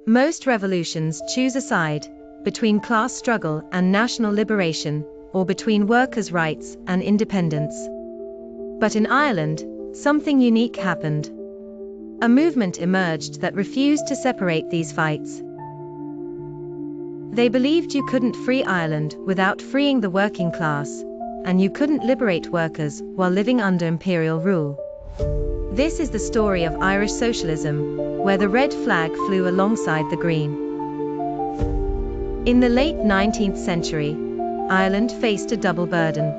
Most revolutions choose a side, between class struggle and national liberation, or between workers' rights and independence. But in Ireland, something unique happened. A movement emerged that refused to separate these fights. They believed you couldn't free Ireland without freeing the working class, and you couldn't liberate workers while living under imperial rule. This is the story of Irish socialism, where the red flag flew alongside the green. In the late 19th century, Ireland faced a double burden.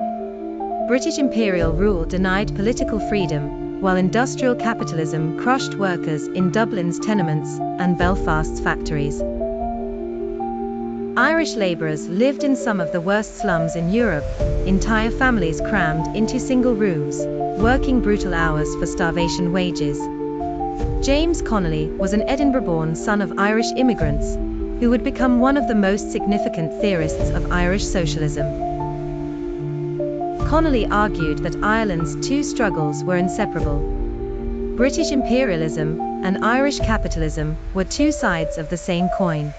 British imperial rule denied political freedom, while industrial capitalism crushed workers in Dublin's tenements and Belfast's factories. Irish labourers lived in some of the worst slums in Europe, entire families crammed into single rooms, working brutal hours for starvation wages. James Connolly was an Edinburgh-born son of Irish immigrants, who would become one of the most significant theorists of Irish socialism. Connolly argued that Ireland's two struggles were inseparable. British imperialism and Irish capitalism were two sides of the same coin.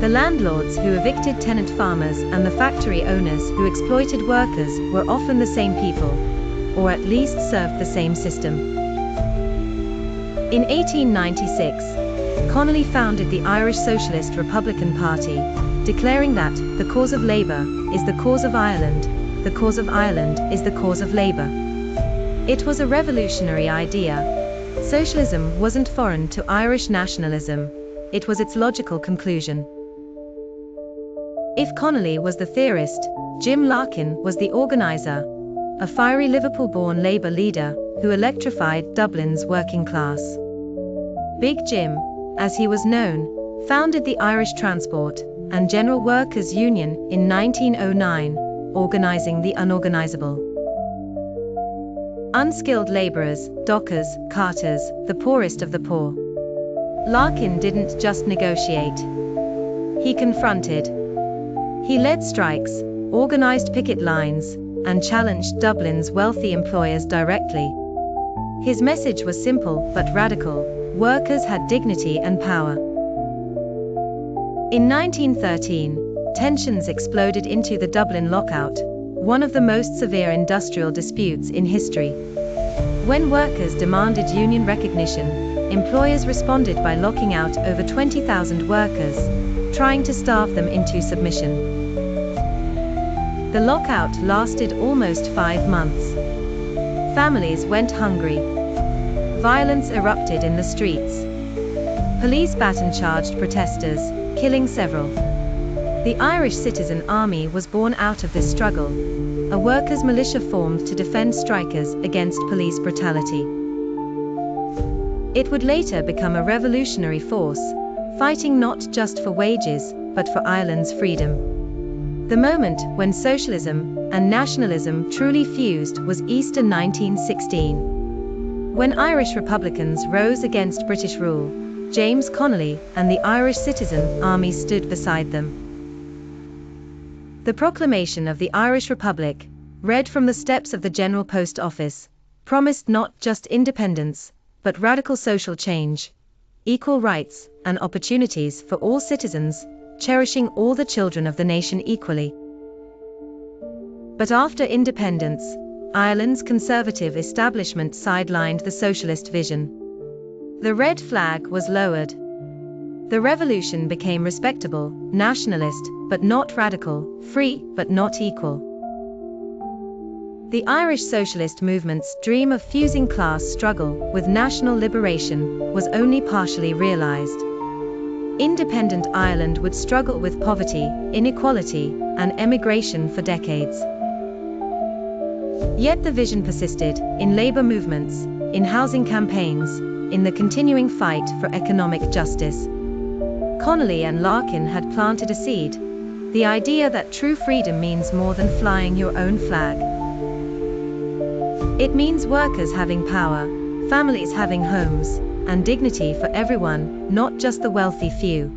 The landlords who evicted tenant farmers and the factory owners who exploited workers were often the same people, or at least served the same system. In 1896, Connolly founded the Irish Socialist Republican Party, declaring that the cause of Labour is the cause of Ireland, the cause of Ireland is the cause of Labour. It was a revolutionary idea. Socialism wasn't foreign to Irish nationalism, it was its logical conclusion. If Connolly was the theorist, Jim Larkin was the organiser, a fiery Liverpool-born Labour leader who electrified Dublin's working class. Big Jim, as he was known, founded the Irish Transport and General Workers' Union in 1909, organising the unorganisable. Unskilled labourers, dockers, carters, the poorest of the poor. Larkin didn't just negotiate. He confronted. He led strikes, organised picket lines, and challenged Dublin's wealthy employers directly. His message was simple but radical: workers had dignity and power. In 1913, tensions exploded into the Dublin lockout, one of the most severe industrial disputes in history. When workers demanded union recognition, employers responded by locking out over 20,000 workers, trying to starve them into submission. The lockout lasted almost 5 months. Families went hungry. Violence erupted in the streets. Police baton-charged protesters, killing several. The Irish Citizen Army was born out of this struggle, a workers' militia formed to defend strikers against police brutality. It would later become a revolutionary force, fighting not just for wages, but for Ireland's freedom. The moment when socialism and nationalism truly fused was Easter 1916. When Irish Republicans rose against British rule, James Connolly and the Irish Citizen Army stood beside them. The proclamation of the Irish Republic, read from the steps of the General Post Office, promised not just independence, but radical social change, equal rights and opportunities for all citizens, cherishing all the children of the nation equally. But after independence, Ireland's conservative establishment sidelined the socialist vision. The red flag was lowered. The revolution became respectable, nationalist, but not radical, free, but not equal. The Irish socialist movement's dream of fusing class struggle with national liberation was only partially realized. Independent Ireland would struggle with poverty, inequality, and emigration for decades. Yet the vision persisted, in labour movements, in housing campaigns, in the continuing fight for economic justice. Connolly and Larkin had planted a seed, the idea that true freedom means more than flying your own flag. It means workers having power, families having homes, and dignity for everyone, not just the wealthy few.